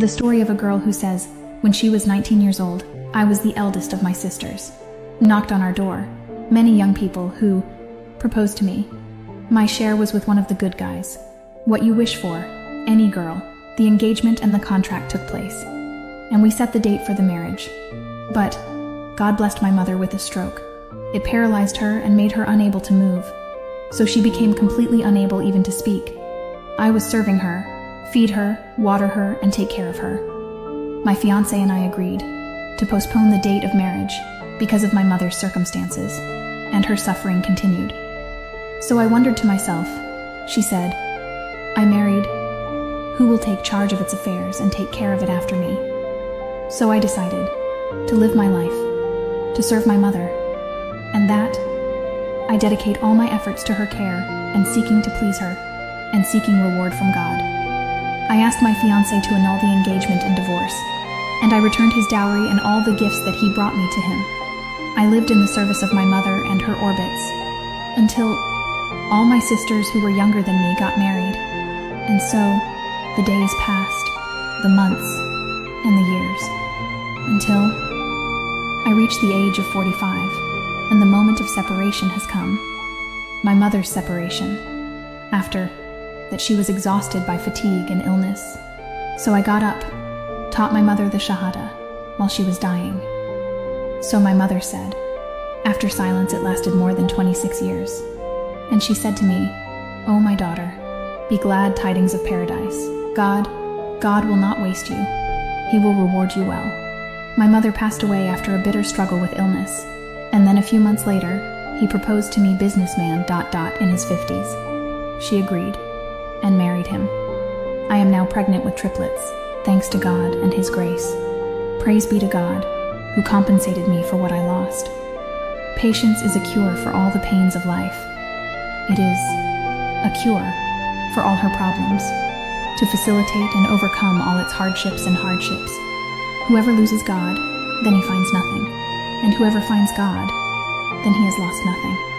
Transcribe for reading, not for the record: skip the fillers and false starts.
The story of a girl who says, when she was 19 years old, I was the eldest of my sisters. Knocked on our door. Many young people who proposed to me. My share was with one of the good guys. What you wish for, any girl. The engagement and the contract took place. And we set the date for the marriage. But God blessed my mother with a stroke. It paralyzed her and made her unable to move. So she became completely unable even to speak. I was serving her, feed her, water her, and take care of her. My fiancé and I agreed to postpone the date of marriage because of my mother's circumstances, and her suffering continued. So I wondered to myself, she said, I married, who will take charge of its affairs and take care of it after me? So I decided to live my life, to serve my mother, and that I dedicate all my efforts to her care and seeking to please her and seeking reward from God. I asked my fiancé to annul the engagement and divorce, and I returned his dowry and all the gifts that he brought me to him. I lived in the service of my mother and her orbits until all my sisters who were younger than me got married, and so the days passed, the months, and the years, until I reached the age of 45, and the moment of separation has come. My mother's separation, after that she was exhausted by fatigue and illness. So I got up, taught my mother the Shahada while she was dying. So my mother said, after silence it lasted more than 26 years, and she said to me, "Oh my daughter, be glad tidings of paradise. God will not waste you. He will reward you well." My mother passed away after a bitter struggle with illness, and then a few months later, he proposed to me businessman ... in his 50s. She agreed, and married him. I am now pregnant with triplets, thanks to God and His grace. Praise be to God, who compensated me for what I lost. Patience is a cure for all the pains of life. It is a cure for all her problems, to facilitate and overcome all its hardships. Whoever loses God, then he finds nothing, and whoever finds God, then he has lost nothing.